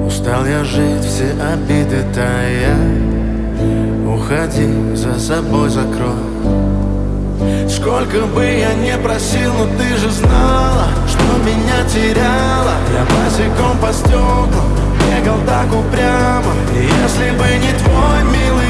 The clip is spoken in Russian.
Устал я жить, все обиды тая. Уходи, за собой закрой. Сколько бы я не просил, но ты же знала, что меня теряла. Я босиком по стеклам бегал так упрямо. И если бы не твой милый